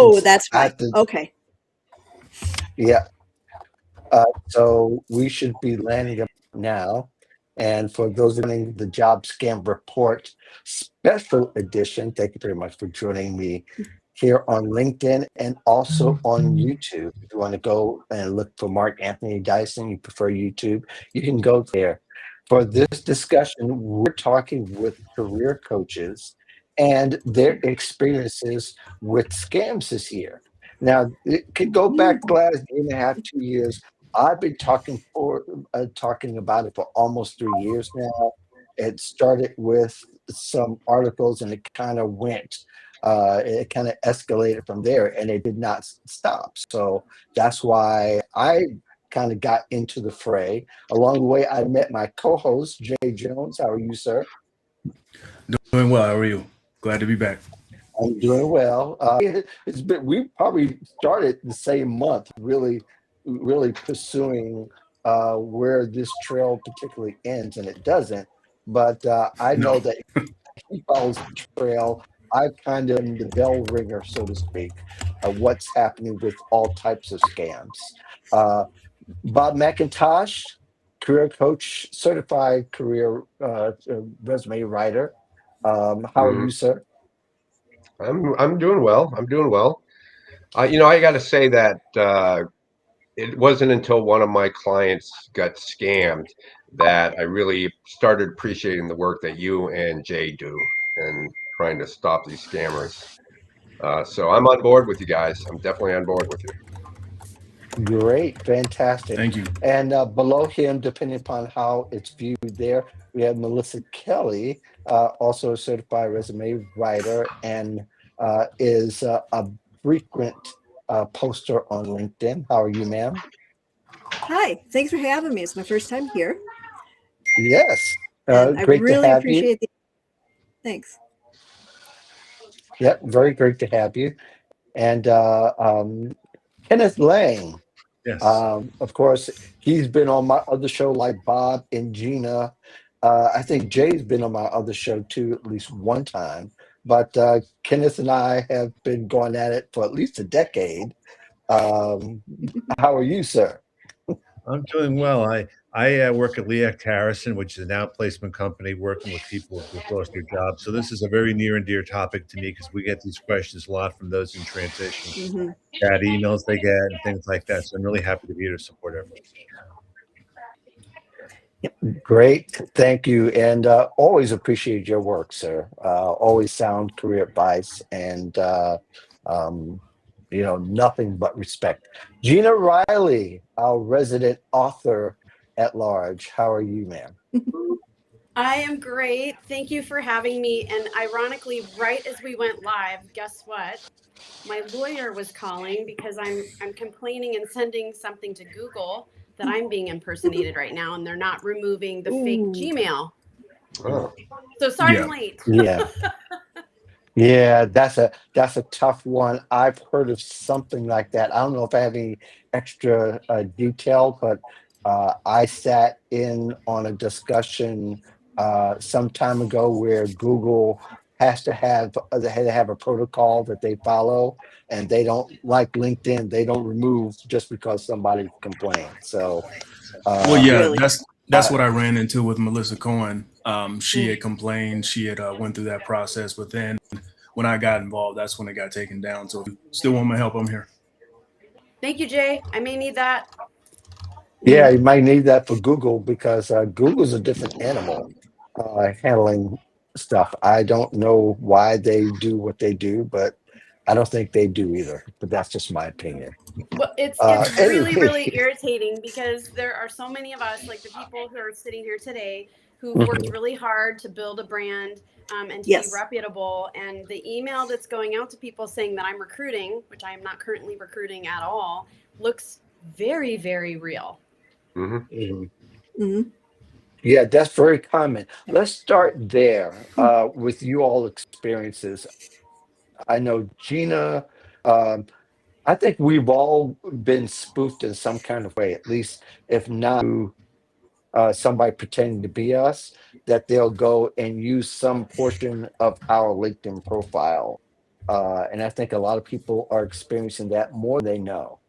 Oh, that's why. at the Okay. yeah. So we should be landing up now. And for those joining the Job Scam Report special edition, thank you very much for joining me here on LinkedIn and also on YouTube. If you want to go and look for Mark Anthony Dyson, you prefer YouTube, you can go there. For this discussion, we're talking with career coaches and their experiences with scams this year. Now, it could go back last year and a half, 2 years. I've been talking about it for almost 3 years now. It started with some articles, and it kind of went. It kind of escalated from there, and it did not stop. So that's why I kind of got into the fray. Along the way, I met my co-host Jay Jones. How are you, sir? Doing well. How are you? Glad to be back. I'm doing well. It's been we probably started the same month, really pursuing where this trail particularly ends, and it doesn't. But I know No. that he follows the trail. I kind of am the bell ringer, so to speak, of what's happening with all types of scams. Uh, Bob McIntosh, career coach, certified career resume writer. How are Mhm. you, sir? I'm doing well. I'm doing well. I got to say that it wasn't until one of my clients got scammed that I really started appreciating the work that you and Jay do and trying to stop these scammers. So I'm on board with you guys. I'm definitely on board with you. Great, fantastic. Thank you. And below him, depending upon how it's viewed there, we have Melissa Kelley, also a certified resume writer and is a frequent poster on LinkedIn. How are you, ma'am? Hi. Thanks for having me. It's my first time here, Yes, and I great to really have you. appreciate the thanks. Yep, very great to have you. And Kenneth Lang. Yes. Of course, he's been on my other show like Bob and Gina. I think Jay's been on my other show too, at least one time. But Kenneth and I have been going at it for at least a decade. Um, how are you, sir? I'm doing well. I work at Leac Harrison, which is an outplacement company working with people who've lost their jobs. So this is a very near and dear topic to me because we get these questions a lot from those in transition, Hmm. bad emails they get, and things like that. So I'm really happy to be here to support everyone. Great, thank you, and always appreciate your work, sir. Always sound career advice, and um, nothing but respect. Gina Riley, our resident author at large. How are you, ma'am? I am great. Thank you for having me. And ironically, right as we went live, guess what? My lawyer was calling because I'm complaining and sending something to Google that I'm being impersonated right now, and they're not removing the fake Ooh. Gmail. Oh, So sorry Yeah. I'm late. Yeah. Yeah, that's a tough one. I've heard of something like that. I don't know if I have any extra detail, but I sat in on a discussion some time ago where Google has to have they had to have a protocol that they follow, and they don't like LinkedIn. They don't remove just because somebody complains. So Well, uh, yeah, Really? that's I, what I ran into with Melissa Cohen. She Mm. had complained. She had went through that process, but then when I got involved, that's when it got taken down. So if you still want my help, I'm here. Thank you, Jay. I may need that. yeah, Mhm. you might need that for Google because Google's a different animal handling stuff. I don't know why they do what they do, but I don't think they do either. But that's just my opinion. Well, it's really, Anyway, really irritating because there are so many of us, like the people who are sitting here today, who've worked mhm. really hard to build a brand and to be Yes. reputable. And the email that's going out to people saying that I'm recruiting, which I am not currently recruiting at all, looks very, very real. hmm Mhm. Hmm. Yeah, that's very common. Let's start there with you all experiences. I know Gina. Um, I think we've all been spoofed in some kind of way, at least if not somebody pretending to be us, that they'll go and use some portion of our LinkedIn profile. And I think a lot of people are experiencing that more than they know.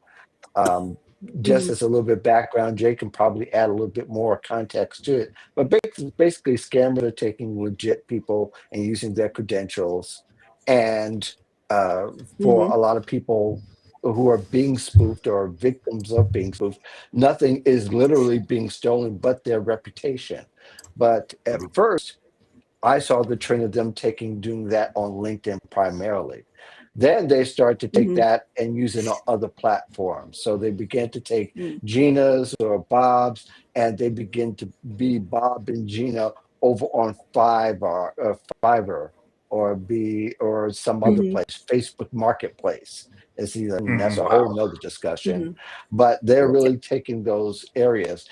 Um, just as a little bit of background, Jay can probably add a little bit more context to it. But basically, scammers are taking legit people and using their credentials. And for a lot of people who are being spoofed or victims of being spoofed, nothing is literally being stolen but their reputation. But at first, I saw the trend of them doing that on LinkedIn primarily. Then they start to take that and use it on other platforms. So they began to take Gina's or Bob's, and they begin to be Bob and Gina over on Fiverr, or some other place, Facebook Marketplace. That's a whole nother discussion. But they're really taking those areas.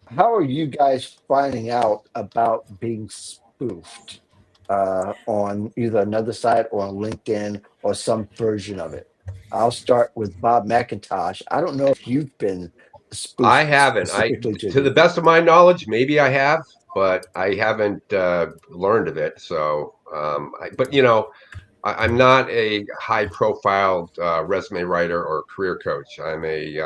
How are you guys finding out about being spoofed on either another site or on LinkedIn or some version of it? I'll start with Bob McIntosh. I don't know if you've been I spoofed haven't. specifically To the best of my knowledge, maybe I have, but I haven't learned of it. So, but I'm not a high-profile resume writer or career coach. I'm a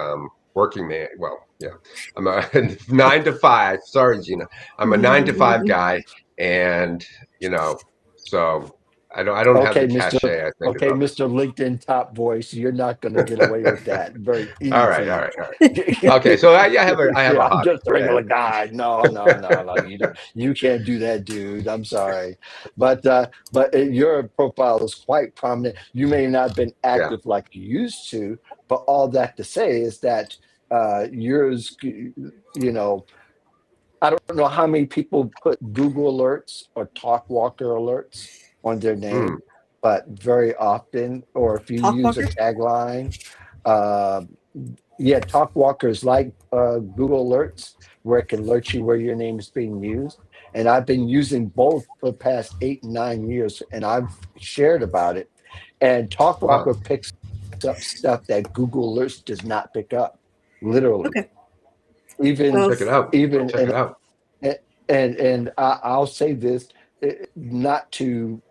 working man. Well, yeah, I'm a 9 to 5. Sorry, Gina. I'm a 9 to 5 guy, and so I don't have Okay, the Mr. cachet I think is Okay, others. Mr. LinkedIn top voice, you're not going to get away with that. Very All right, all easy. right, all right. Okay, so I have a Yeah, I'm hobby. just a regular guy. No, no, no, no. You can't do that, dude. I'm sorry, but your profile is quite prominent. You may not have been Yeah. active like you used to, but all that to say is that yours, I don't know how many people put Google alerts or Talk Walker alerts on their Hmm. name, but very often, or if you use a Talkwalker? tagline, uh, yeah, Talk Walker is like Google alerts, where it can alert you where your name is being used. And I've been using both for the past 8, 9 years, and I've shared about it. And Talk Wow. Walker picks up stuff that Google alerts does not pick up, literally. Okay. Even Well, Check it out. even Check it out. and I'll say this, not to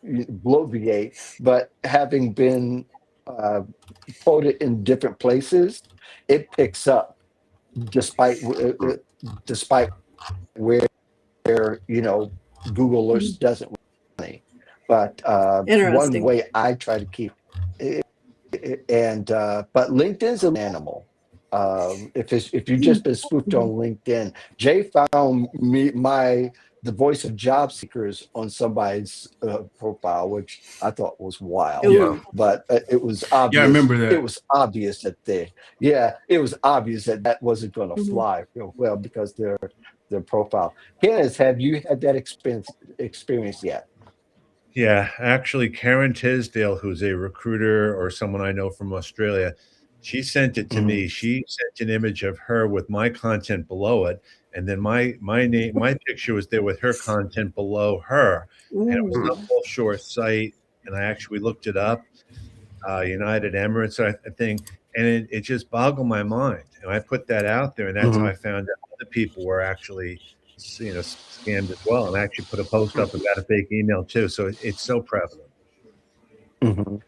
bloviate, but having been uh, quoted in different places, it picks up despite Hmm. despite where Google Alerts doesn't really. But one interesting. way I try to keep and but LinkedIn's an animal. If you've just been spoofed on LinkedIn, Jay found the voice of job seekers on somebody's profile, which I thought was wild. Yeah. Ooh. But it was Yeah, I obvious. remember It that. was obvious it was obvious that wasn't going to Mhm. fly real well because their profile. Kenneth, have you had that experience yet? Yeah, actually, Karen Tisdale, who's a recruiter or someone I know from Australia, she sent it to Mhm. me. She sent an image of her with my content below it, and then my name, my picture was there with her content below her, and it was Hmm. an Ooh. offshore site. And I actually looked it up, United Emirates, I think, and it just boggled my mind. And I put that out there, and that's how Mhm. I found out other people were actually, scammed as well. And I actually put a post up about a fake email too. So it's so prevalent. Mhm.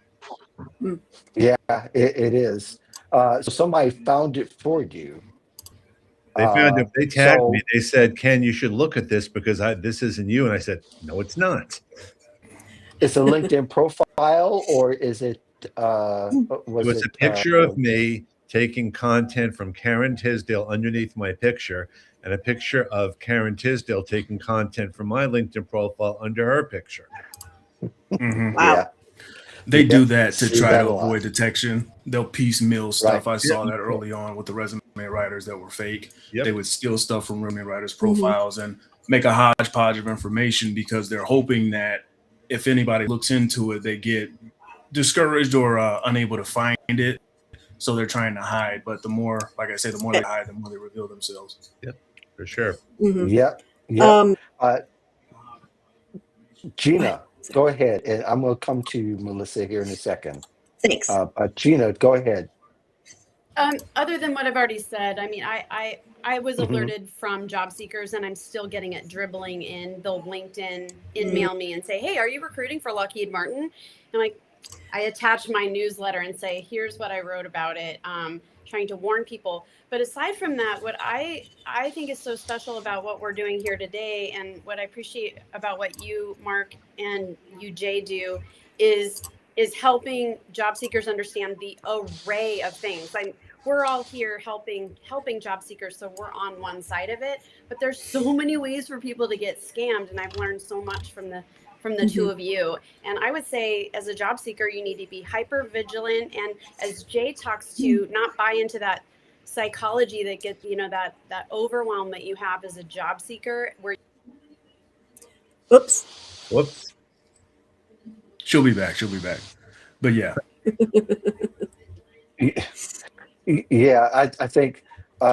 Mm. Yeah, it is. So somebody found it for you. They found if they tagged me, So they said, "Ken, you should look at this because this isn't you." And I said, "No, it's not." it's a LinkedIn profile, or is it? It Was was a it? picture of me taking content from Karen Tisdale underneath my picture, and a picture of Karen Tisdale taking content from my LinkedIn profile under her picture. Hmm. Wow. Yeah, They do yep. that to See try that to a lot, avoid detection. They'll piecemeal right? stuff. I Yep. saw that early on with the resume writers that were fake. They Yep. would steal stuff from resume writers' Mhm. profiles and make a hodgepodge of information because they're hoping that if anybody looks into it, they get discouraged or unable to find it. So they're trying to hide. But the more, like I say, the more they hide, the more they reveal themselves. Yep. For sure. Mhm. Yep, yep. Um, Uh, go ahead. Gina, go ahead, and I'm going to come to you, Melissa, here in a second. Thanks. Gina, go ahead. Other than what I've already said, I mean, I was Mhm. alerted from job seekers, and I'm still getting it dribbling in. They'll LinkedIn email me and say, "Hey, are you recruiting for Lockheed Martin?" I'm like, I attach my newsletter and say, "Here's what I wrote about it," trying to warn people. But aside from that, what I think is so special about what we're doing here today, and what I appreciate about what you, Mark, and you, Jay, do, is helping job seekers understand the array of things. We're all here helping job seekers, so we're on one side of it, but there's so many ways for people to get scammed, and I've learned so much from the two of you. And I would say, as a job seeker, you need to be hyper vigilant, and as Jay talks to, not buy into that psychology that gets, that overwhelm that you have as a job seeker, where Oops. Whoops. She'll be back. But yeah, Yeah, I think.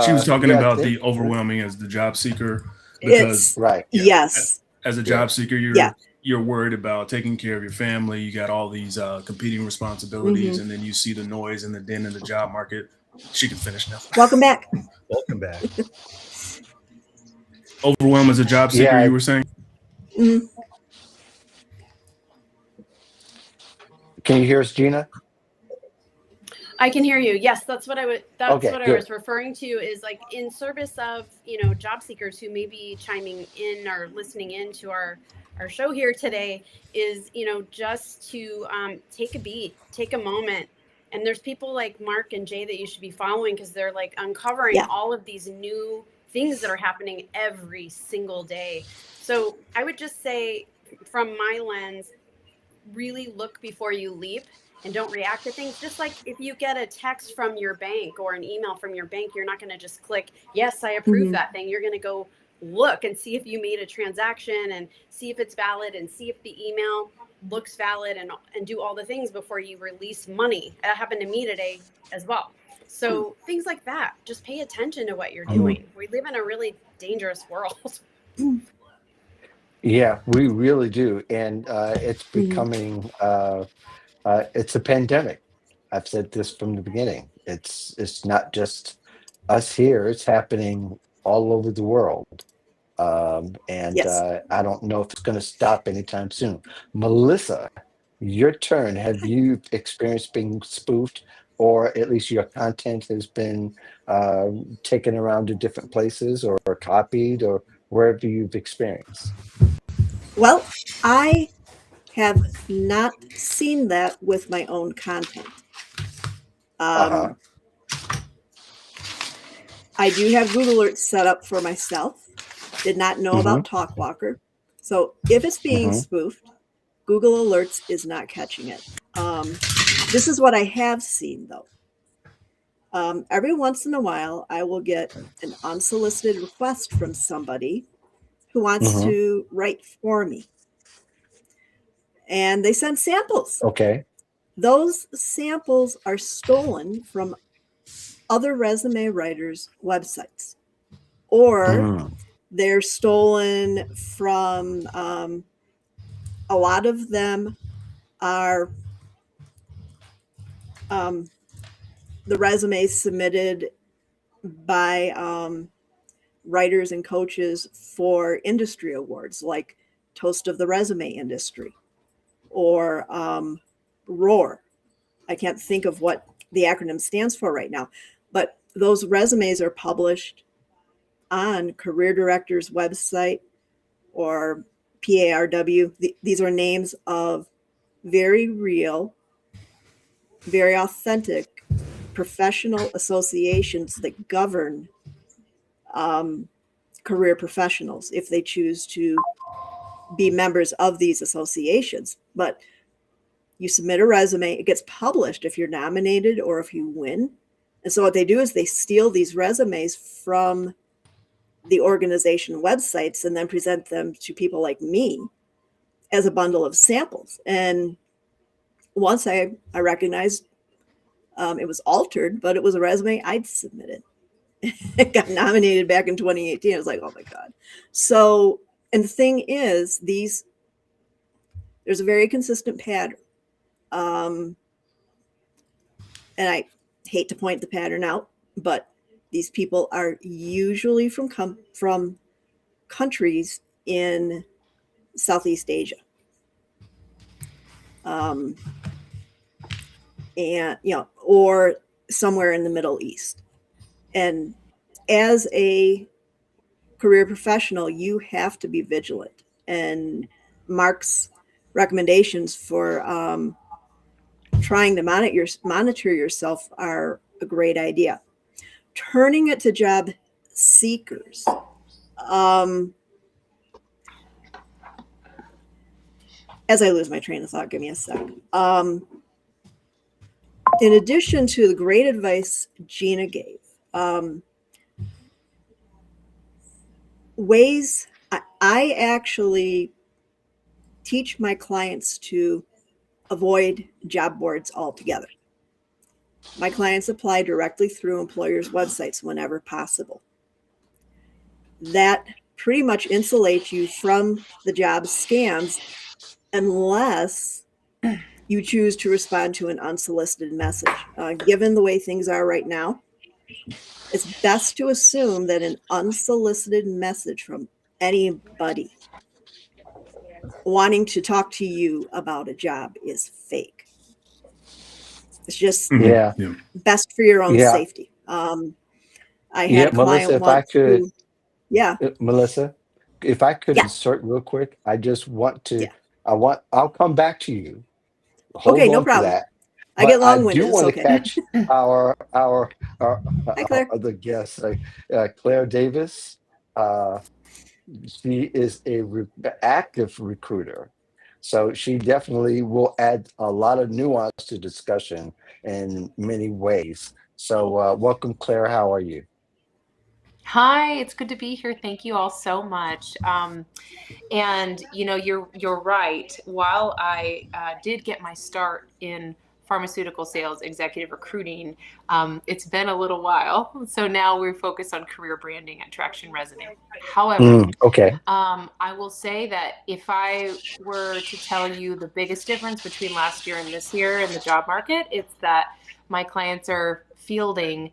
she was talking Yeah, about the overwhelming as the job seeker, It's because right. yes. as a job seeker, Yeah. you're worried about taking care of your family. You got all these competing responsibilities, and then you see the noise and the din in the job market. She can finish now. Welcome back. Welcome back. Overwhelm as a job seeker, Yeah. you were saying? Mhm. Can you hear us, Gina? I can hear you. Yes, that's what I would. That's Okay, what I good. was referring to. Is like in service of job seekers who may be chiming in or listening in to our show here today. Is just to take a beat, take a moment, and there's people like Mark and Jay that you should be following, because they're like uncovering Yeah. all of these new things that are happening every single day. So I would just say, from my lens, really look before you leap, and don't react to things. Just like if you get a text from your bank or an email from your bank, you're not going to just click, yes, I approve that thing. You're going to go look and see if you made a transaction, and see if it's valid, and see if the email looks valid, and do all the things before you release money. That happened to me today as well. So things like that, just pay attention to what you're doing. We live in a really dangerous world. Yeah, we really do, and it's becoming. It's a pandemic. I've said this from the beginning. It's not just us here. It's happening all over the world, and Yes. I don't know if it's going to stop anytime soon. Melissa, your turn. Have you experienced being spoofed, or at least your content has been taken around to different places, or copied, or wherever you've experienced? Well, I have not seen that with my own content. Uh-huh. I do have Google Alerts set up for myself. Did not know about TalkWalker. So if it's being spoofed, Google Alerts is not catching it. This is what I have seen, though. Every once in a while, I will get an unsolicited request from somebody who wants to write for me. And they send samples. Okay. Those samples are stolen from other resume writers' websites, or they're stolen from, a lot of them are the resumes submitted by writers and coaches for industry awards like Toast of the Resume Industry or ROAR. I can't think of what the acronym stands for right now, but those resumes are published on Career Director's website or PARW. These are names of very real, very authentic professional associations that govern career professionals if they choose to be members of these associations. But you submit a resume, it gets published if you're nominated or if you win. And so what they do is they steal these resumes from the organization websites and then present them to people like me as a bundle of samples. And once I recognized it was altered, but it was a resume I'd submitted. It got nominated back in 2018. I was like, oh my God. So, and the thing is, there's a very consistent pattern. And hate to point the pattern out, but these people are usually from countries in Southeast Asia. And or somewhere in the Middle East. And as a career professional, you have to be vigilant. And Mark's recommendations for trying to monitor yourself are a great idea. Turning it to job seekers. As I lose my train of thought, give me a sec. In addition to the great advice Gina gave, ways I actually teach my clients to avoid job boards altogether. My clients apply directly through employers' websites whenever possible. That pretty much insulates you from the job scams unless you choose to respond to an unsolicited message. Given the way things are right now, it's best to assume that an unsolicited message from anybody wanting to talk to you about a job is fake. It's just best for your own safety. I had a client Melissa, if once I could, Melissa, if I could insert real quick, I just want to, I'll come back to you. Hold okay, no on problem. to that. I get long-winded. I do want to catch our Hi, Claire. other guest, Claire Davis. She is an active recruiter, so she definitely will add a lot of nuance to discussion in many ways. So, welcome, Claire. How are you? Hi, it's good to be here. Thank you all so much. And you're right. While I did get my start in pharmaceutical sales, executive recruiting, it's been a little while. So now we're focused on career branding at Traction Resume. However, I will say that if I were to tell you the biggest difference between last year and this year in the job market, it's that my clients are fielding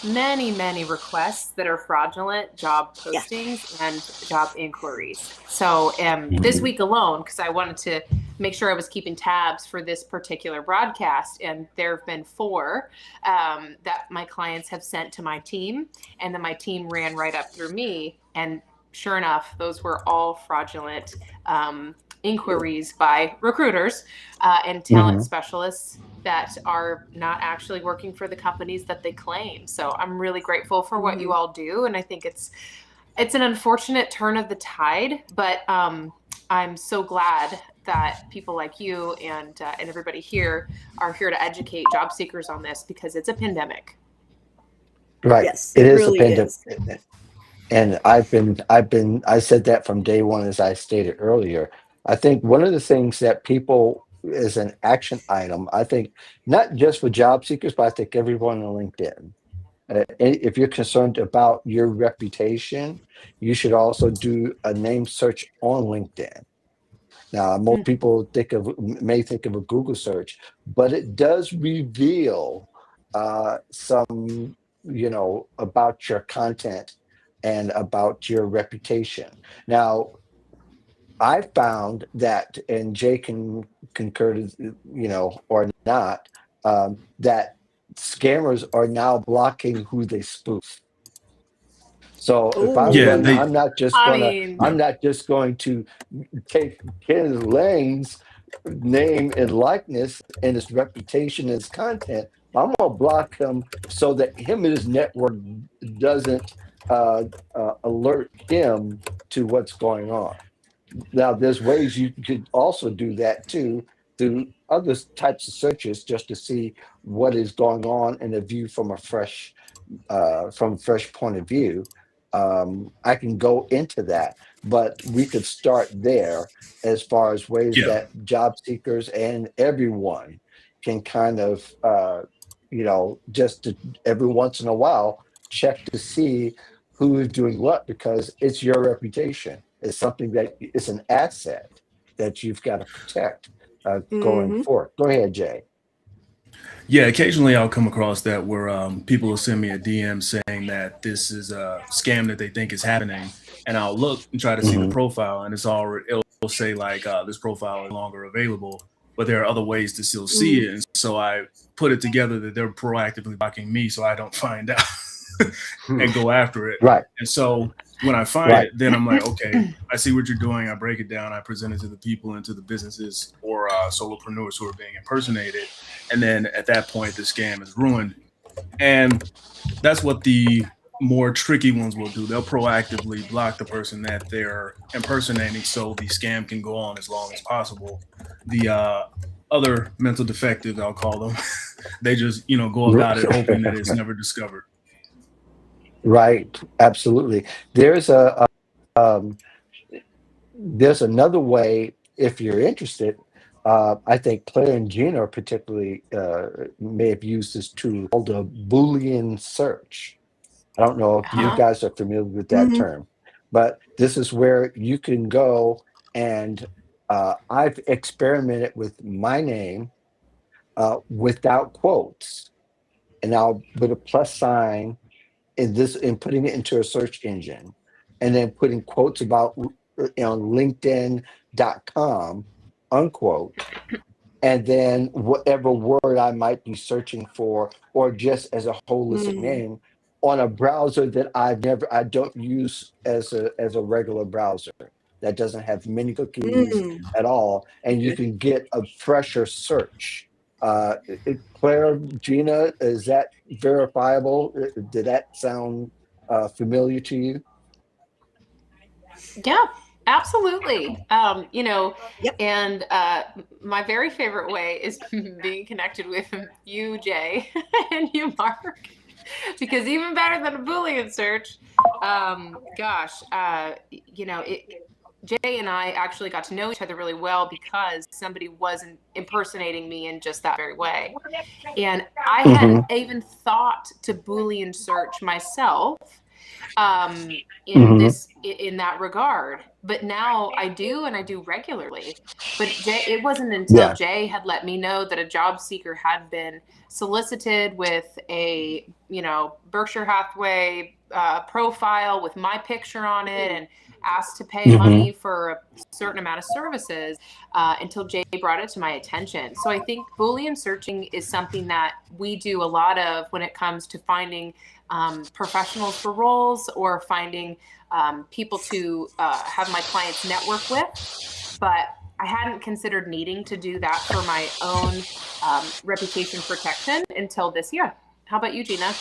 many requests that are fraudulent job postings and job inquiries. So this week alone, because I wanted to make sure I was keeping tabs for this particular broadcast, and there have been 4 that my clients have sent to my team, and then my team ran right up through me, and sure enough, those were all fraudulent inquiries by recruiters and talent specialists that are not actually working for the companies that they claim. So I'm really grateful for what you all do. And I think it's an unfortunate turn of the tide, but I'm so glad that people like you and everybody here are here to educate job seekers on this, because it's a pandemic. Right. Yes, it is really a pandemic. is. And I said that from day one, as I stated earlier. I think one of the things that people is an action item, I think not just for job seekers, but I think everyone on LinkedIn. If you're concerned about your reputation, you should also do a name search on LinkedIn. Now, most people may think of a Google search, but it does reveal some, about your content and about your reputation. Now, I found that, and Jay can concur, or not, that scammers are now blocking who they spoof. So if I'm not just going to take Ken Lang's name and likeness and his reputation and his content. I'm gonna block him so that him and his network doesn't alert him to what's going on. Now, there's ways you could also do that too, through other types of searches, just to see what is going on in a view from a fresh point of view. I can go into that, but we could start there as far as ways that job seekers and everyone can kind of, just every once in a while, check to see who is doing what, because it's your reputation. It's something that it's an asset that you've got to protect going forward. Go ahead, Jay. Yeah, occasionally I'll come across that where people will send me a DM saying that this is a scam that they think is happening, and I'll look and try to see the Mhm. profile, and it'll say like this profile is no longer available, but there are other ways to still see Mm, it, and so I put it together that they're proactively blocking me so I don't find out and go after it. Right, And so when I find right. it, then I'm like, okay, I see what you're doing. I break it down. I present it to the people and to the businesses or solopreneurs who are being impersonated. And then at that point, the scam is ruined. And that's what the more tricky ones will do. They'll proactively block the person that they're impersonating so the scam can go on as long as possible. The other mental defectives, I'll call them, they just, go about it hoping that it's never discovered. Right, absolutely. There's um, there's another way if you're interested. I think Claire and Gina particularly may have used this tool called a Boolean search. I don't know if you Yeah. guys are familiar with that mhm, term, but this is where you can go and I've experimented with my name without quotes, and I'll put a plus sign in this and putting it into a search engine, and then putting quotes about LinkedIn.com unquote, and then whatever word I might be searching for, or just as a holistic mm, name on a browser that I don't use as a regular browser that doesn't have many cookies mm. at all, and you Okay. can get a fresher search. Claire, Gina, is that verifiable? Did that sound familiar to you? Yeah, absolutely. Yep. And my very favorite way is being connected with you, Jay, and you, Mark, because even better than a Boolean search, gosh, Jay and I actually got to know each other really well because somebody wasn't impersonating me in just that very way. And I hadn't Hmm. even thought to Boolean search myself um, Hmm. in that regard. But now I do, and I do regularly. But Jay, it wasn't until Yeah. Jay had let me know that a job seeker had been solicited with a Berkshire Hathaway profile with my picture on it and asked to pay Hmm. money for a certain amount of services until Jay brought it to my attention. So I think Boolean searching is something that we do a lot of when it comes to finding professionals for roles or finding people to have my clients network with. But I hadn't considered needing to do that for my own reputation protection until this year. How about you, Gina?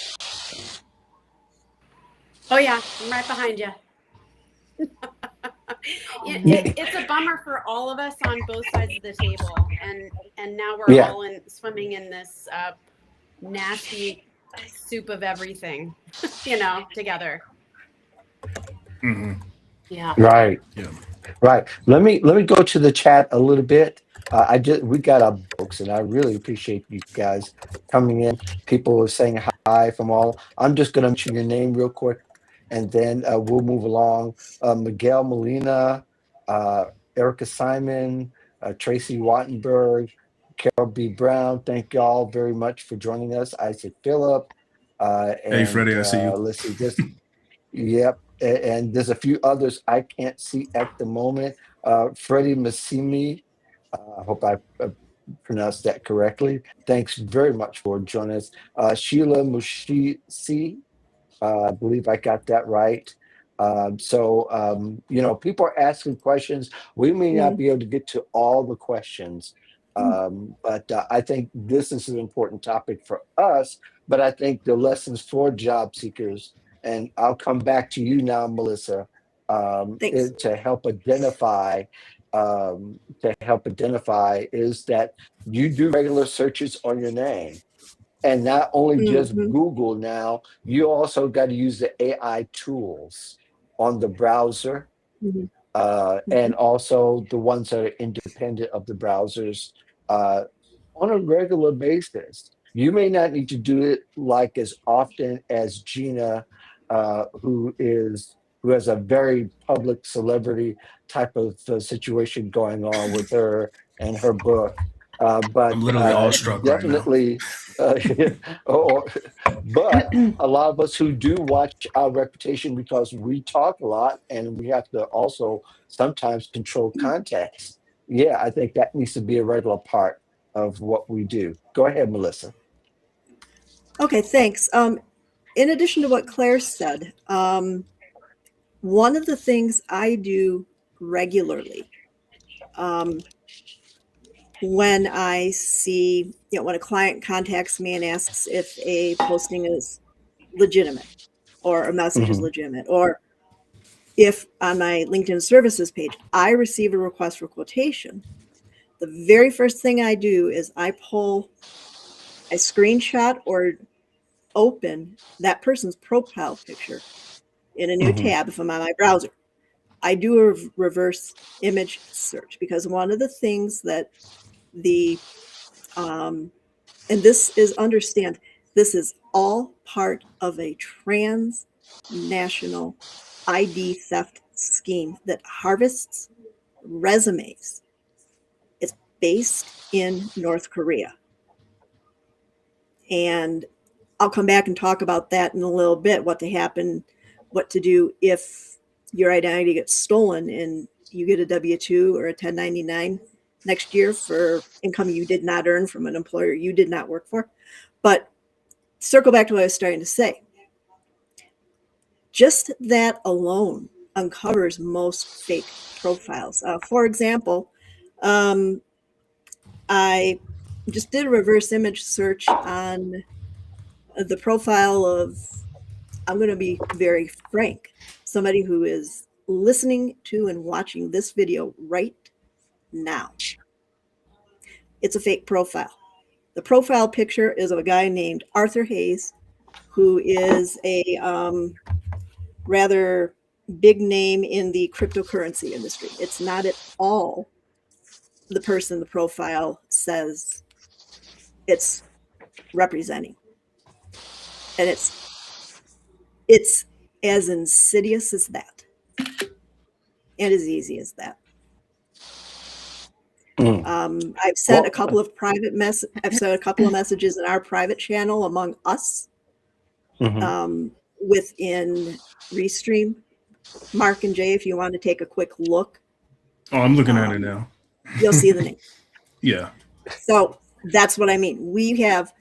Oh yeah, I'm right behind you. Yeah. It's a bummer for all of us on both sides of the table, and now we're Yeah. all swimming in this nasty soup of everything, together. Hmm. Yeah. Right. Yeah. Right. Let me go to the chat a little bit. We got our folks, and I really appreciate you guys coming in. People are saying hi from all. I'm just going to mention your name real quick, and then we'll move along. Miguel Molina, uh, Erica Simon, Tracy Wattenberg, Carol B. Brown. Thank y'all very much for joining us. Isaac Phillip, Hey, and Freddie, I see you. let's see this. Yep, and there's a few others I can't see at the moment. Freddie Massimi, I hope I pronounced that correctly. Thanks very much for joining us. Sheila Mushisi, I believe I got that right. People are asking questions. We may not Mm, be able to get to all the questions, mm, but I think this is an important topic for us. But I think the lessons for job seekers, and I'll come back to you now, Melissa, thanks. to help identify. Is that you do regular searches on your name, and not only just Mhm, Google now, you also got to use the AI tools on the browser, mhm, and mhm, also the ones that are independent of the browsers uh, on a regular basis. You may not need to do it like as often as Gina, who has a very public celebrity type of situation going on with her and her book. I'm But literally awestruck right now. definitely, Uh, but a lot of us who do watch our reputation because we talk a lot and we have to also sometimes control context. Yeah, I think that needs to be a regular part of what we do. Go ahead, Melissa. Okay, thanks. In addition to what Claire said, one of the things I do regularly, um, when I see, when a client contacts me and asks if a posting is legitimate or a message is Mhm. legitimate, or if on my LinkedIn services page, I receive a request for quotation, the very first thing I do is I screenshot or open that person's profile picture in a new Mhm. tab if I'm on my browser. I do a reverse image search because one of the things that and this is this is all part of a transnational ID theft scheme that harvests resumes. It's based in North Korea. And I'll come back and talk about that in a little bit, what to do if your identity gets stolen and you get a W-2 or a 1099 next year for income you did not earn from an employer you did not work for. But circle back to what I was starting to say. Just that alone uncovers most fake profiles. For example, I just did a reverse image search on the profile of, I'm going to be very frank, somebody who is listening to and watching this video right now. It's a fake profile. The profile picture is of a guy named Arthur Hayes, who is a rather big name in the cryptocurrency industry. It's not at all the person the profile says it's representing. And it's as insidious as that. And as easy as that. I've sent a couple of I've sent a couple of messages in our private channel among us within Restream. Mark and Jay, if you want to take a quick look. Oh, I'm looking at it now. You'll see the name. Yeah. So that's what I mean. We have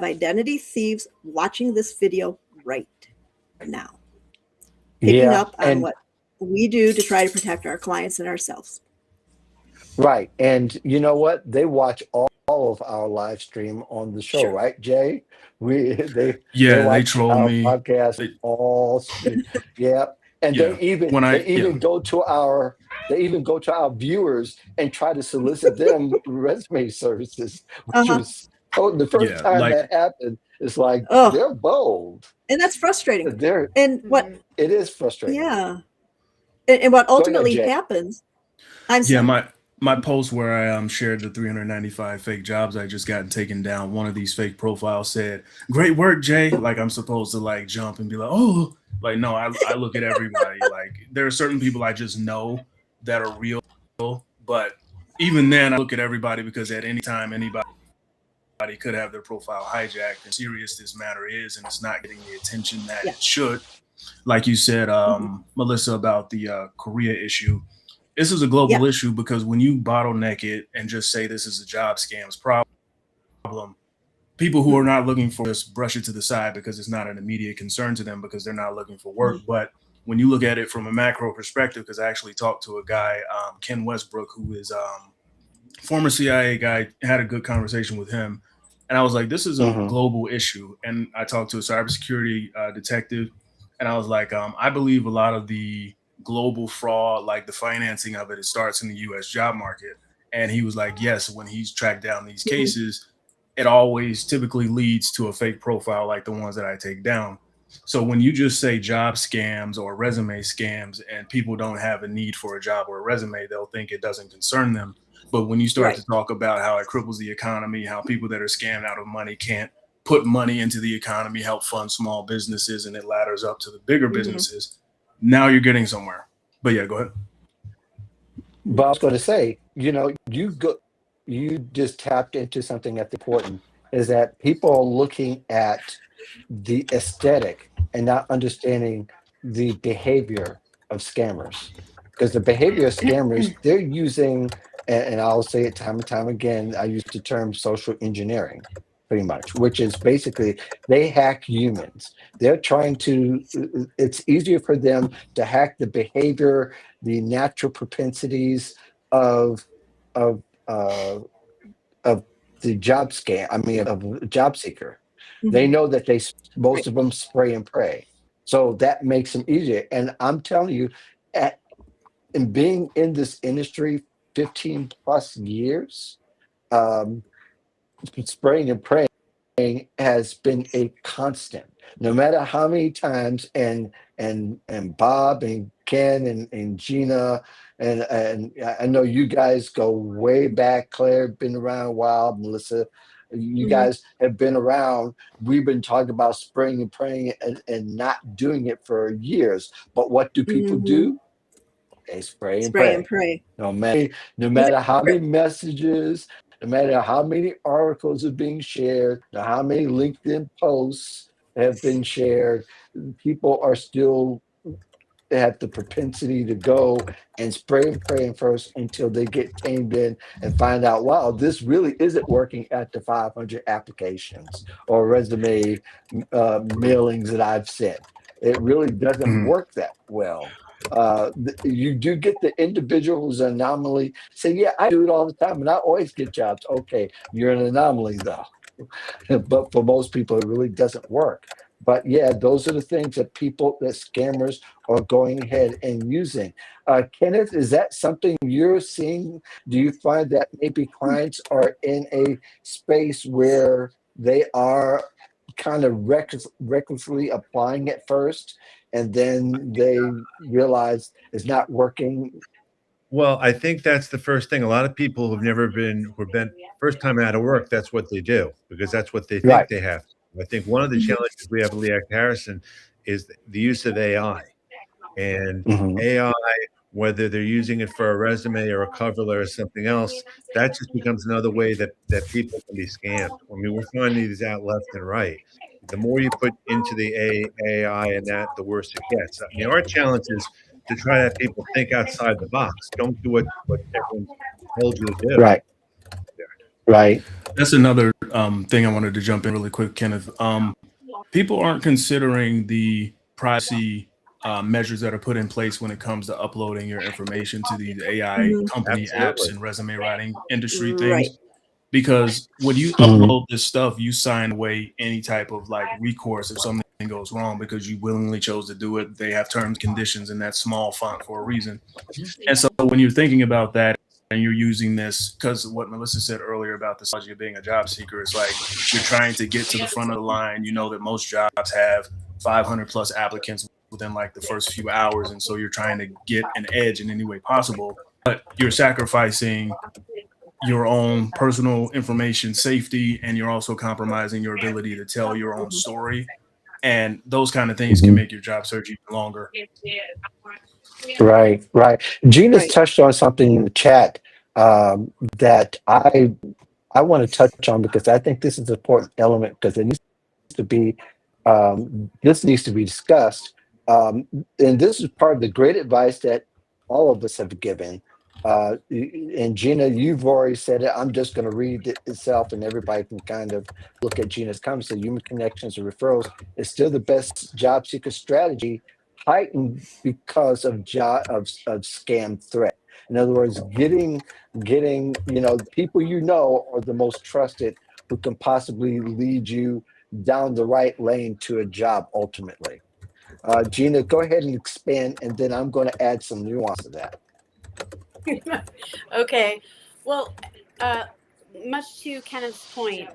identity thieves watching this video right now, picking up on what we do to try to protect our clients and ourselves. Right. And you know what? They watch all of our live stream on the show, Sure. right, Jay? They They watch troll our me. podcast all stream. Yeah. And Yeah. they even go to our viewers and try to solicit them resume services, which was the first time that happened. It's like they're bold. And that's frustrating. It is frustrating. Yeah. And what ultimately happens, my post where I shared the 395 fake jobs I just gotten taken down, one of these fake profiles said, "Great work, Jay." Like I'm supposed to like jump and be like, "Oh," like no, I look at everybody. Like there are certain people I just know that are real, but even then I look at everybody because at any time anybody could have their profile hijacked, and serious this matter is, and it's not getting the attention that it should. Like you said, Melissa, about the Korea issue. This is a global issue because when you bottleneck it and just say this is a job scams problem, people who are not looking for this brush it to the side because it's not an immediate concern to them because they're not looking for work. But when you look at it from a macro perspective, because I actually talked to a guy, Ken Westbrook, who is former CIA guy, had a good conversation with him. And I was like, this is a global issue. And I talked to a cybersecurity detective, and I was like, I believe a lot of the global fraud, like the financing of it starts in the U.S. job market. And he was like, yes, when he's tracked down these cases, it always typically leads to a fake profile like the ones that I take down. So when you just say job scams or resume scams and people don't have a need for a job or a resume, they'll think it doesn't concern them. But when you start to talk about how it cripples the economy, how people that are scammed out of money can't put money into the economy, help fund small businesses, and it ladders up to the bigger businesses, now you're getting somewhere. But yeah, go ahead. But I was going to say, you just tapped into something that's important. is that people are looking at the aesthetic and not understanding the behavior of scammers. Because the behavior of scammers, they're using, and I'll say it time and time again, I use the term social engineering pretty much, which is basically they hack humans. They're trying to, it's easier for them to hack the behavior, the natural propensities of of uh, of the job scam. I mean, of a job seeker. They Mhm. know that most Right. of them spray and pray, so that makes them easier. And I'm telling you, at in being in this industry 15 plus years, um, spraying and praying has been a constant. No matter how many times, and Bob and Ken and Gina and I know you guys go way back. Claire been around a while. Melissa, you Mhm. guys have been around. We've been talking about spraying and praying and not doing it for years. But what do people Mhm. do? They spray and Spray and pray. pray. No Yeah. matter how many messages, no matter how many articles are being shared, no how many LinkedIn posts have been shared, people are still have the propensity to go and spray and pray first until they get tamed in and find out, wow, this really isn't working at the 500 applications or resume mailings that I've sent. It really doesn't Mhm. work that well. You do get the individual who's an anomaly say, yeah, I do it all the time and I always get jobs. Okay, you're an anomaly though. But for most people, it really doesn't work. But yeah, those are the things that scammers are going ahead and using. Kenneth, is that something you're seeing? Do you find that maybe clients are in a space where they are kind of recklessly applying it first, and then they realize it's not working? Well, I think that's the first thing. A lot of people who've been first time out of work, that's what they do because that's what they think Right. they have. I think one of the Mhm. challenges we have at Leac Harrison is the use of AI. And Hmm. AI, whether they're using it for a resume or a cover letter or something else, that just becomes another way that people can be scammed. I mean, we're finding these out left and right. The more you put into the AI and that, the worse it gets. I mean, our challenge is to try to have people think outside the box. Don't do what everyone's told you to do. Right. Right. That's another thing I wanted to jump in really quick, Kenneth. People aren't considering the privacy measures that are put in place when it comes to uploading your information to these AI Mhm. company apps Absolutely. and resume writing industry Right. things. Because when you Mhm. upload this stuff, you sign away any type of like recourse if something goes wrong because you willingly chose to do it. They have terms, conditions in that small font for a reason. And so when you're thinking about that and you're using this, because what Melissa said earlier about the psychology of being a job seeker, it's like you're trying to get to the front of the line. You know that most jobs have 500 plus applicants within like the first few hours. And so you're trying to get an edge in any way possible, but you're sacrificing your own personal information safety and you're also compromising your ability to tell your own Mhm. story. And those kind of things can Mhm. make your job search even longer. Right, right. Gina's Right. touched on something in the chat that I want to touch on because I think this is an important element because it needs to be this needs to be discussed. And this is part of the great advice that all of us have given. And Gina, you've already said it. I'm just going to read it itself, and everybody can kind of look at Gina's comments. So human connections and referrals is still the best job seeker strategy, heightened because of of scam threat. In other words, getting people are the most trusted who can possibly lead you down the right lane to a job ultimately. Gina, go ahead and expand, and then I'm going to add some nuance to that. Okay. Well, uh, much to Kenneth's point,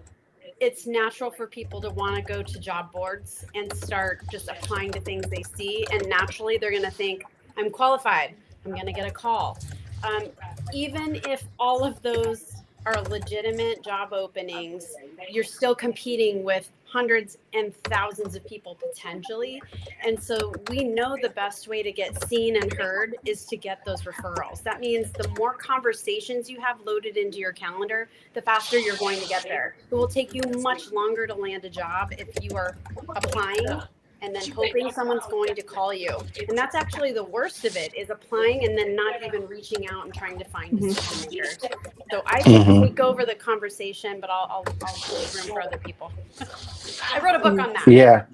it's natural for people to want to go to job boards and start just applying to things they see. And naturally, they're going to think, I'm qualified. I'm going to get a call. Um, Even if all of those are legitimate job openings, you're still competing with hundreds and thousands of people potentially. And so we know the best way to get seen and heard is to get those referrals. That means the more conversations you have loaded into your calendar, the faster you're going to get there. It will take you much longer to land a job if you are applying and then hoping someone's going to call you. And that's actually the worst of it, is applying and then not even reaching out and trying to find decision makers. So I take over the conversation, but I'll leave room for other people. I wrote a book on that. Yeah.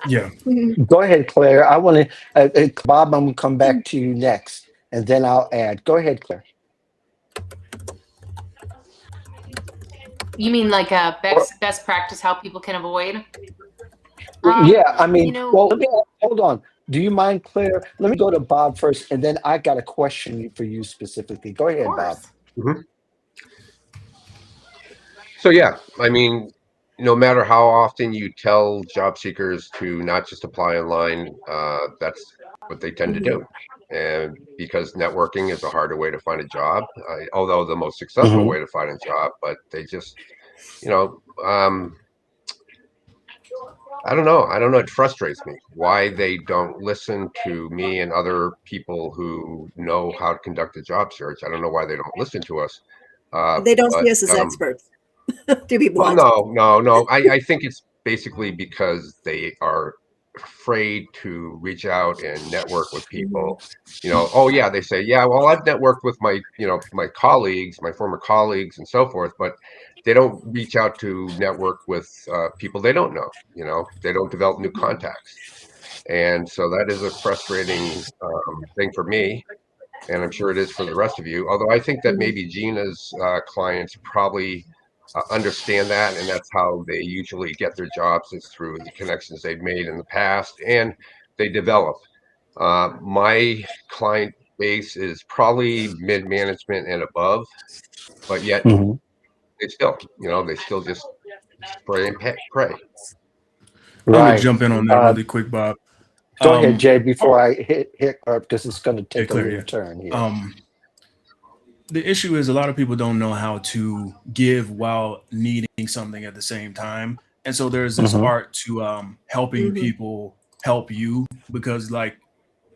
Yeah. Go ahead, Claire. I want to, Bob, I'm going to come back to you next, and then I'll add. Go ahead, Claire. You mean like a best practice, how people can avoid? Yeah, I mean, you know, well, hold on. Do you mind, Claire? Let me go to Bob first, and then I got a question for you specifically. Go ahead, of Bob. course. So yeah, I mean, no matter how often you tell job seekers to not just apply online, that's what they tend to do. And because networking is a harder way to find a job, although the most successful way to find a job, but they just, I don't know. It frustrates me why they don't listen to me and other people who know how to conduct a job search. I don't know why they don't listen to us. They don't see us as experts, to be blunt. No. I think it's basically because they are afraid to reach out and network with people. Oh yeah, they say, yeah, well, I've networked with my colleagues, my former colleagues and so forth, but they don't reach out to network with people they don't know. They don't develop new contacts. And so that is a frustrating thing for me. And I'm sure it is for the rest of you. Although I think that maybe Gina's clients probably understand that, and that's how they usually get their jobs, is through the connections they've made in the past, and they develop. My client base is probably mid-management and above, but yet they still just spray and pray. I'm gonna Right. jump in on that really quick, Bob. Go ahead, Jay, before I hit because it's going to take a Claire, little turn here. The issue is a lot of people don't know how to give while needing something at the same time. And so there's this art to helping people help you, because like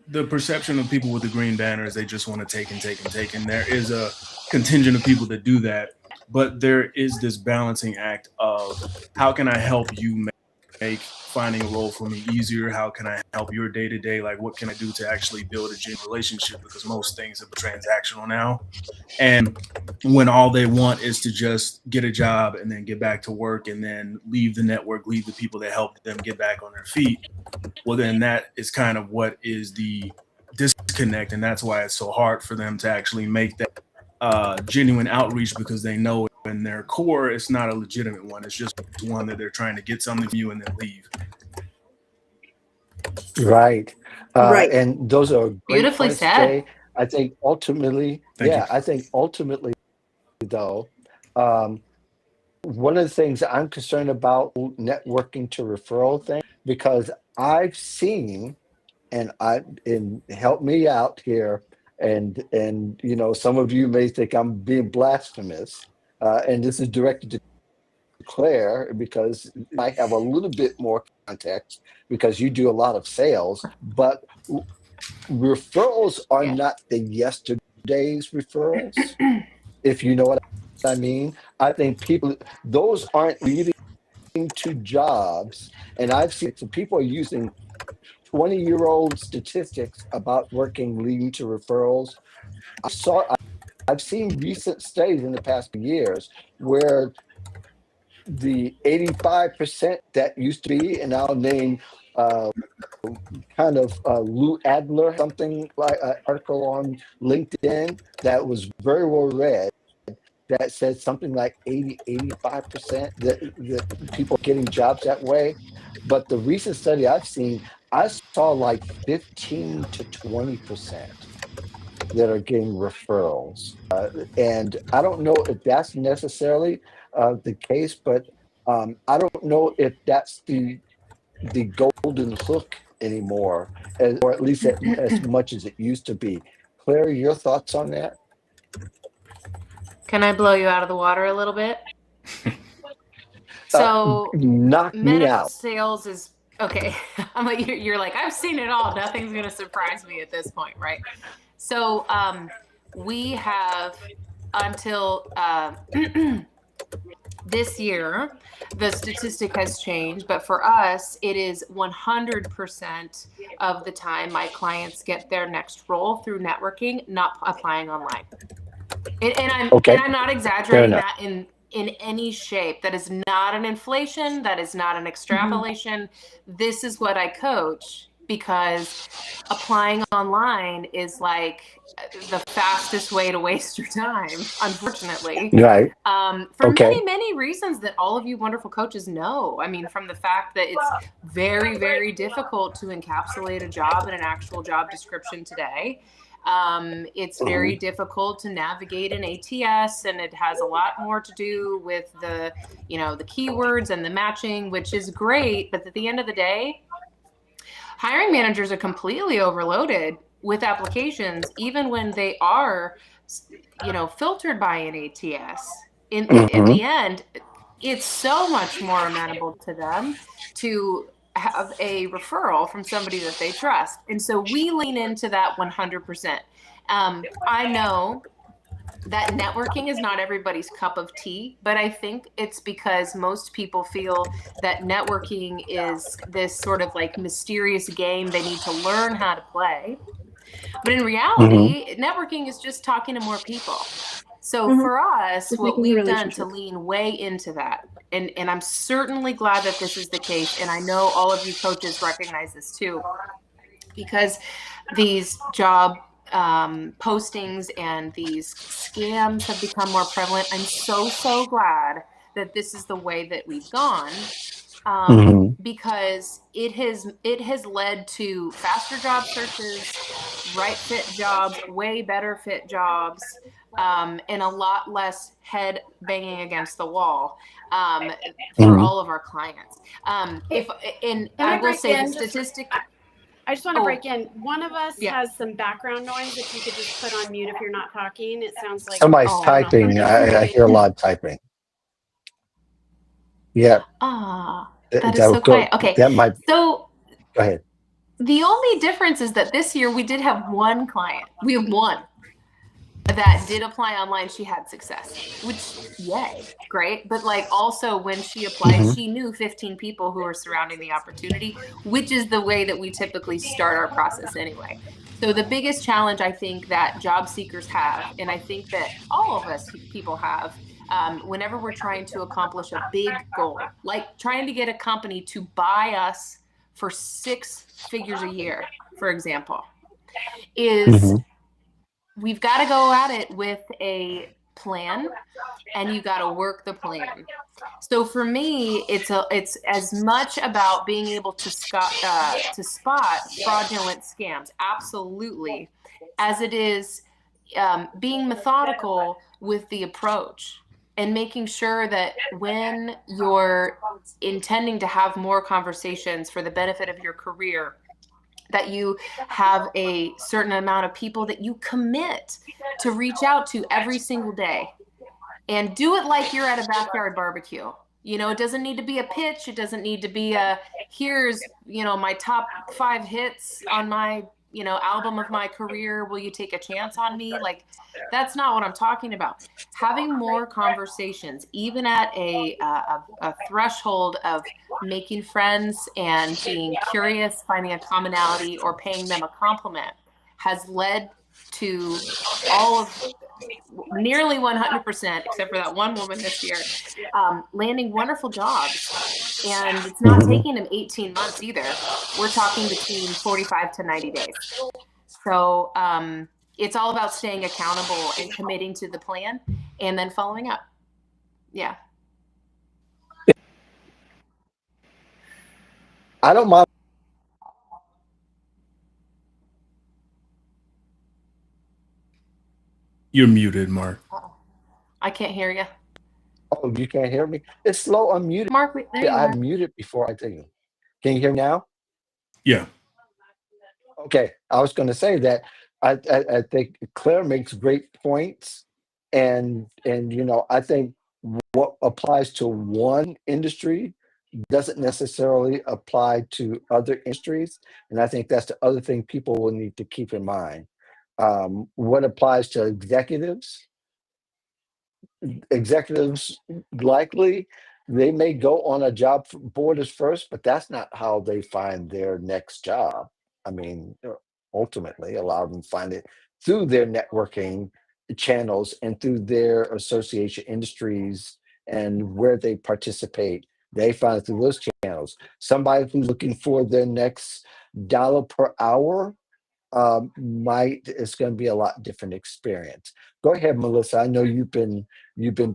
the perception of people with the green banners, they just want to take and take and take. And there is a contingent of people that do that. But there is this balancing act of how can I help you make finding a role for me easier? How can I help your day to day? Like, what can I do to actually build a genuine relationship? Because most things are transactional now. And when all they want is to just get a job and then get back to work and then leave the network, leave the people that help them get back on their feet, well, then that is kind of what is the disconnect. And that's why it's so hard for them to actually make that genuine outreach, because they know in their core it's not a legitimate one. It's just one that they're trying to get something from you and then leave. Right. Right. And those are great Beautifully points, said. Jay. I think ultimately, though, one of the things I'm concerned about networking to referral thing, because I've seen, and help me out here, and some of you may think I'm being blasphemous, and this is directed to Claire, because I have a little bit more context because you do a lot of sales, but referrals are not the yesterday's referrals, if you know what I mean. I think those aren't leading to jobs, and I've seen some people are using 20-year-old statistics about working leading to referrals. I've seen recent studies in the past few years where the 85% that used to be, and I'll name kind of Lou Adler, something like an article on LinkedIn that was very well read, that said something like 85% that people are getting jobs that way. But the recent study I've seen, I saw like 15 to 20% that are getting referrals. And I don't know if that's necessarily the case, but I don't know if that's the golden hook anymore, or at least as much as it used to be. Claire, your thoughts on that? Can I blow you out of the water a little bit? So Knock me medical out. sales is okay. I'm like, you're like, I've seen it all. Nothing's going to surprise me at this point, right? So we have until this year, the statistic has changed, but for us, it is 100% of the time my clients get their next role through networking, not applying online. And I'm not exaggerating that in any shape. That is not an inflation. That is not an extrapolation. This is what I coach, because applying online is like the fastest way to waste your time, unfortunately. Right. For many reasons that all of you wonderful coaches know. I mean, from the fact that it's very, very difficult to encapsulate a job in an actual job description today. It's very difficult to navigate an ATS, and it has a lot more to do with the keywords and the matching, which is great. But at the end of the day, hiring managers are completely overloaded with applications, even when they are, filtered by an ATS. In the end, it's so much more amenable to them to have a referral from somebody that they trust. And so we lean into that 100%. I know that networking is not everybody's cup of tea, but I think it's because most people feel that networking is this sort of like mysterious game they need to learn how to play. But in reality, networking is just talking to more people. So for us, what we've done to lean way into that, and I'm certainly glad that this is the case, and I know all of you coaches recognize this too, because these job postings and these scams have become more prevalent. I'm so glad that this is the way that we've gone, because it has led to faster job searches, right fit jobs, way better fit jobs, and a lot less head banging against the wall for all of our clients. I will say the statistic. I just want to break in. One of us has some background noise. If you could just put on mute if you're not talking. It sounds like somebody's typing. I hear a lot of typing. Yeah. That is so quiet. Okay. That might. So go ahead. The only difference is that this year we did have one client. We have one that did apply online. She had success, which yay, great. But like also when she applied, she knew 15 people who were surrounding the opportunity, which is the way that we typically start our process anyway. So the biggest challenge I think that job seekers have, and I think that all of us people have, whenever we're trying to accomplish a big goal, like trying to get a company to buy us for 6 figures a year, for example, is we've got to go at it with a plan, and you got to work the plan. So for me, it's as much about being able to spot fraudulent scams, absolutely, as it is being methodical with the approach and making sure that when you're intending to have more conversations for the benefit of your career, that you have a certain amount of people that you commit to reach out to every single day, and do it like you're at a backyard barbecue. It doesn't need to be a pitch. It doesn't need to be here's, my top 5 hits on my, album of my career. Will you take a chance on me? Like, that's not what I'm talking about. Having more conversations, even at a threshold of making friends and being curious, finding a commonality, or paying them a compliment, has led to all of nearly 100%, except for that one woman this year, landing wonderful jobs. And it's not taking them 18 months either. We're talking between 45 to 90 days. So it's all about staying accountable and committing to the plan and then following up. Yeah. I don't mind. You're muted, Mark. I can't hear you. Oh, you can't hear me? It's slow unmuted. Mark, there you are. I muted before I take it. Can you hear me now? Yeah. Okay. I was going to say that I think Claire makes great points. And I think what applies to one industry doesn't necessarily apply to other industries. And I think that's the other thing people will need to keep in mind. What applies to executives likely they may go on a job board as first, but that's not how they find their next job. I mean, ultimately, a lot of them find it through their networking channels and through their association industries and where they participate. They find it through those channels. Somebody who's looking for their next dollar per hour might it's going to be a lot different experience. Go ahead, Melissa. I know you've been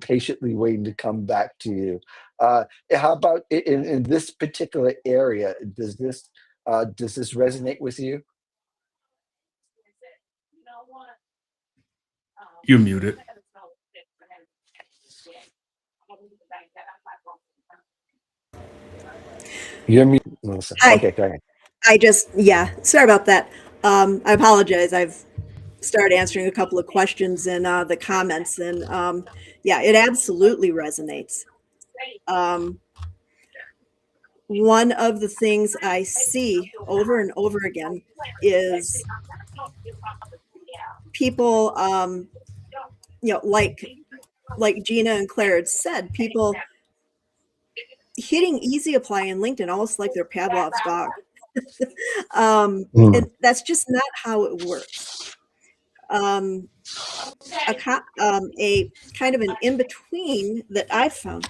patiently waiting to come back to you. How about in this particular area? Does this resonate with you? You're muted. You're muted, Melissa. Hi. Okay, go ahead. Sorry about that. I apologize. I've started answering a couple of questions in the comments, and it absolutely resonates. One of the things I see over and over again is people, like Gina and Claire had said, people hitting easy apply in LinkedIn, almost like they're Pavlov's dog. And that's just not how it works. A kind of an in-between that I've found.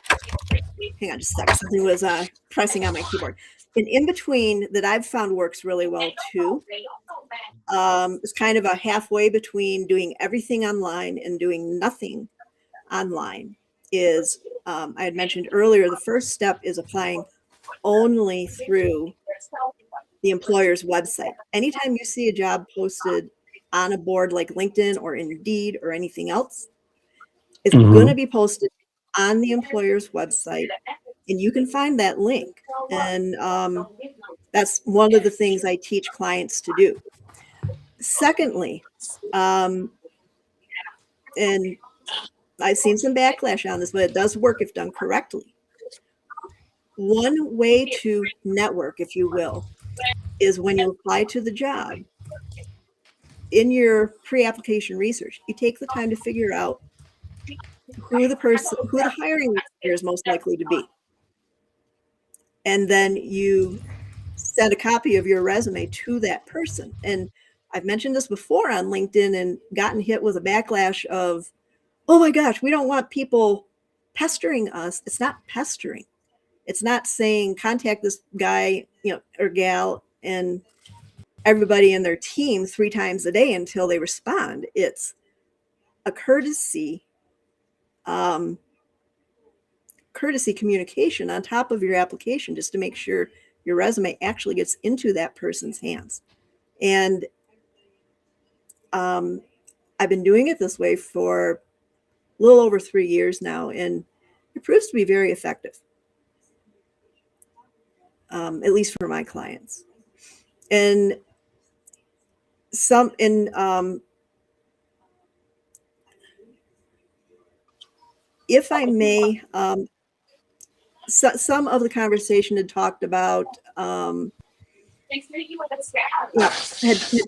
Hang on just a second. Something was pressing on my keyboard. An in-between that I've found works really well too. It's kind of a halfway between doing everything online and doing nothing online. Is I had mentioned earlier, the first step is applying only through the employer's website. Anytime you see a job posted on a board like LinkedIn or Indeed or anything else, it's going to be posted on the employer's website, and you can find that link. And that's one of the things I teach clients to do. Secondly, and I've seen some backlash on this, but it does work if done correctly. One way to network, if you will, is when you apply to the job, in your pre-application research, you take the time to figure out who the hiring manager is most likely to be. And then you send a copy of your resume to that person. And I've mentioned this before on LinkedIn and gotten hit with a backlash of, oh my gosh, we don't want people pestering us. It's not pestering. It's not saying contact this guy, or gal and everybody in their team 3 times a day until they respond. It's a courtesy communication on top of your application, just to make sure your resume actually gets into that person's hands. And I've been doing it this way for a little over 3 years now, and it proves to be very effective, at least for my clients. And if I may, some of the conversation had talked about, had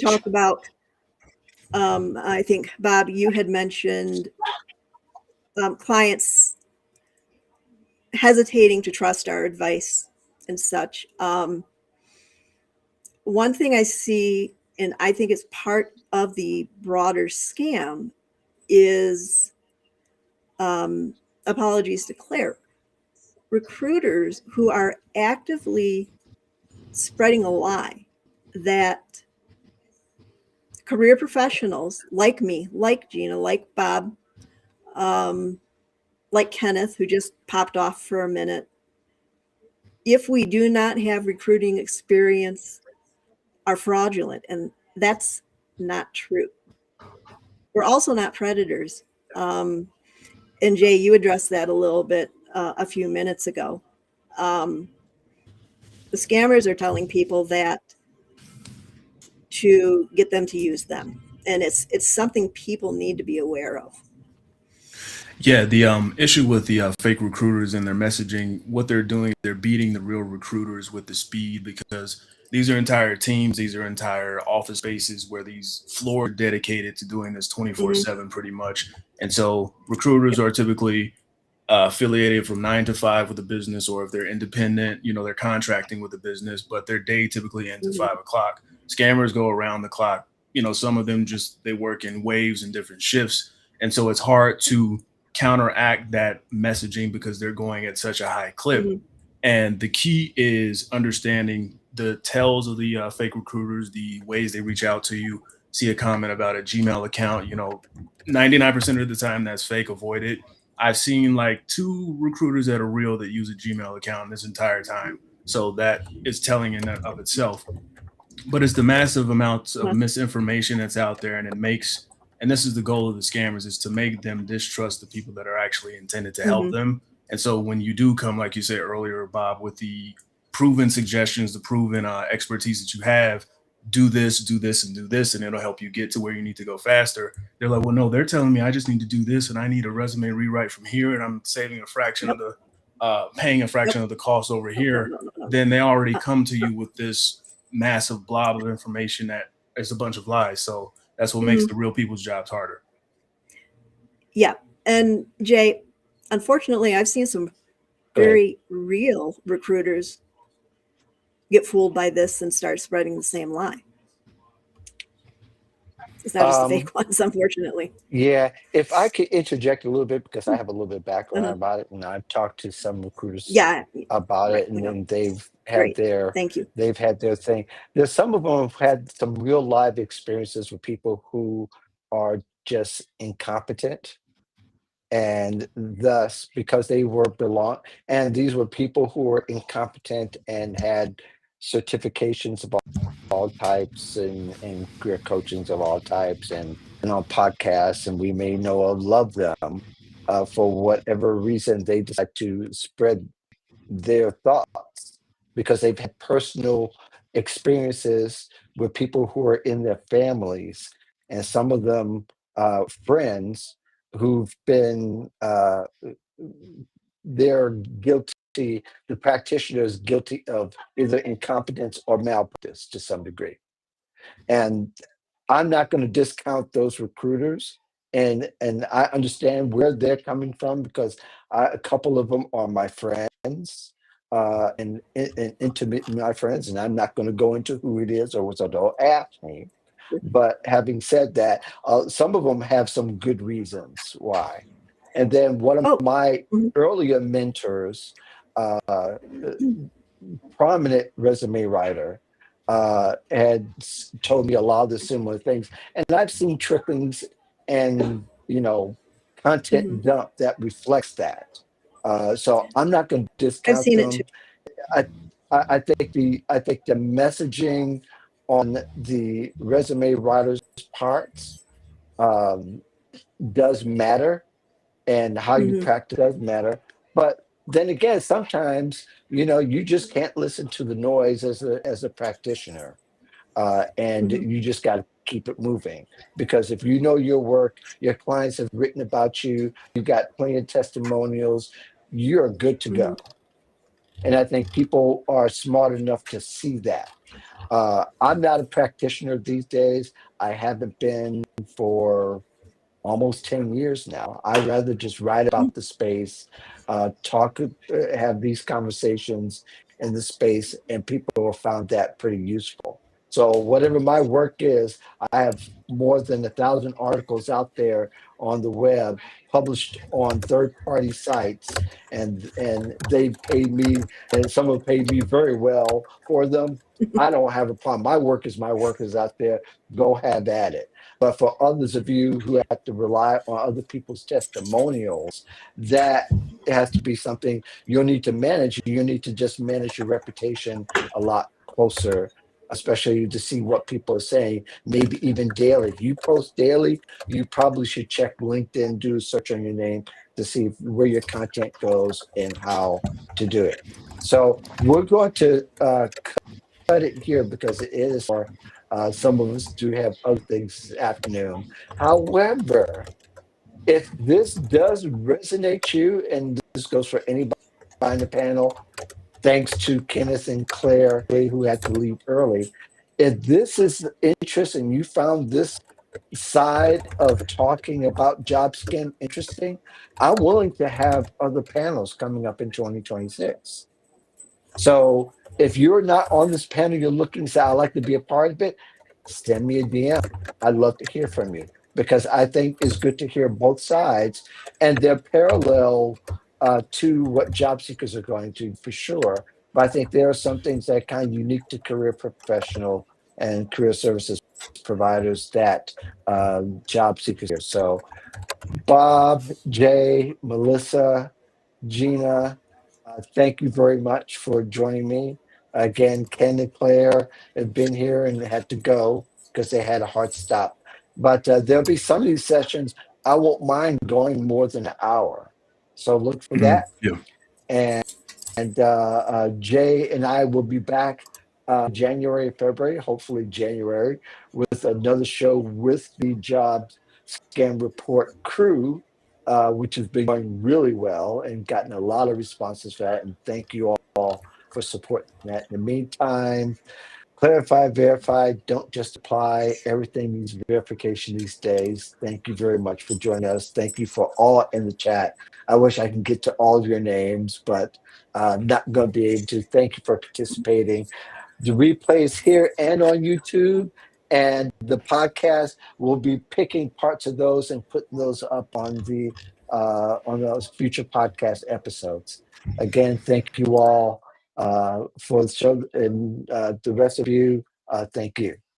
talked about, I think, Bob, you had mentioned clients hesitating to trust our advice and such. One thing I see, and I think it's part of the broader scam, is, apologies to Claire, recruiters who are actively spreading a lie that career professionals like me, like Gina, like Bob, like Kenneth, who just popped off for a minute, if we do not have recruiting experience, are fraudulent. And that's not true. We're also not predators. And Jay, you addressed that a little bit a few minutes ago. The scammers are telling people that to get them to use them. And it's something people need to be aware of. Yeah, the issue with the fake recruiters and their messaging, what they're doing, they're beating the real recruiters with the speed because these are entire teams, these are entire office spaces where these floors are dedicated to doing this Hmm. 24/7 pretty much. And so recruiters Yep. are typically affiliated from 9 to 5 with the business, or if they're independent, they're contracting with the business, but their day typically ends at Hmm. 5 o'clock. Scammers go around the clock. Some of them just they work in waves and different shifts, and so it's hard to counteract that messaging because they're going at such a high clip. Hmm. And the key is understanding the tells of the fake recruiters, the ways they reach out to you. See a comment about a Gmail account, 99% of the time that's fake, avoid it. I've seen like two recruiters that are real that use a Gmail account this entire time. So that is telling in and of itself. But it's the massive amounts of Huh. misinformation that's out there, and and this is the goal of the scammers, is to make them distrust the people that are actually intended to help Hmm. them. And so when you do come, like you said earlier, Bob, with the proven suggestions, the proven expertise that you have, do this, and do this, and it'll help you get to where you need to go faster. They're like, well, no, they're telling me I just need to do this, and I need a resume rewrite from here, and I'm saving a fraction of Yep. the, paying a Yep. fraction of the cost over No, no, here. no, no, no. Then they already come to you with this massive blob of information that is a bunch of lies. So that's what makes Mhm. the real people's jobs harder. Yeah. And Jay, unfortunately, I've seen some Go ahead. very real recruiters get fooled by this and start spreading the same lie. It's not just the Um, fake ones, unfortunately. yeah, if I could interject a little bit because I have a little bit of background Uh-huh. about it, and I've talked to some recruiters Yeah. about Right. it, We and know. then Great. Thank you. they've had their thing. There's some of them have had some real live experiences with people who are just incompetent, and thus because they were belong and these were people who were incompetent and had certifications of all types and career coachings of all types and on podcasts, and we may know or love them. For whatever reason they decide to spread their thoughts because they've had personal experiences with people who are in their families, and some of them friends who've been they're guilty. The practitioner is guilty of either incompetence or malpractice to some degree, and I'm not going to discount those recruiters, and I understand where they're coming from because a couple of them are my friends, and intimate my friends, and I'm not going to go into who it is or so don't ask me. But having said that, some of them have some good reasons why. And then one of Oh. my Mhm. earlier mentors, prominent resume writer, had told me a lot of the similar things, and I've seen trickings and Mhm. content dump that reflects that. So I'm not going to I've discount seen it too. them. I, I think the messaging on the resume writer's parts um, does matter, and how you Hmm. practice does matter. But then again, sometimes you just can't listen to the noise as a practitioner, and Hmm. you just got to keep it moving because if you know your work, your clients have written about you, you got plenty of testimonials, you're good to Hmm. go. And I think people are smart enough to see that. I'm not a practitioner these days. I haven't been for almost 10 years now. I rather just write about the space, talk, have these conversations in the space, and people have found that pretty useful. So whatever my work is, I have more than 1,000 articles out there on the web, published on third-party sites, and they paid me, and some have paid me very well for them. I don't have a problem. My work is my work is out there. Go have at it. But for others of you who have to rely on other people's testimonials, that has to be something you'll need to manage. You need to just manage your reputation a lot closer, especially to see what people are saying, maybe even daily. If you post daily, you probably should check LinkedIn, do a search on your name to see where your content goes and how to do it. So we're going to cut it here because it is for some of us do have other things this afternoon. However, If this does resonate you, and this goes for anybody on the panel, thanks to Kenneth and Claire, who had to leave early. If this is interest and you found this side of talking about job scam interesting, I'm willing to have other panels coming up in 2026. So if you're not on this panel, you're looking to say, I'd like to be a part of it, send me a DM. I'd love to hear from you because I think it's good to hear both sides and they're parallel to what job seekers are going to for sure. But I think there are some things that are kind of unique to career professional and career services providers that job seekers hear. So Bob, Jay, Melissa, Gina, thank you very much for joining me. Again, Ken and Claire have been here and had to go because they had a hard stop. But there'll be some of these sessions I won't mind going more than an hour. So look for that. Yeah. And Jay and I will be back January, February, hopefully January, with another show with the Job Scam Report crew, which has been going really well and gotten a lot of responses for that. And thank you all for supporting that. In the meantime, clarify, verify, don't just apply. Everything needs verification these days. Thank you very much for joining us. Thank you for all in the chat. I wish I could get to all of your names, but I'm not going to be able to. Thank you for participating. The replay is here and on YouTube, and the podcast will be picking parts of those and putting those up on those future podcast episodes. Again, thank you all for the show, and the rest of you, thank you.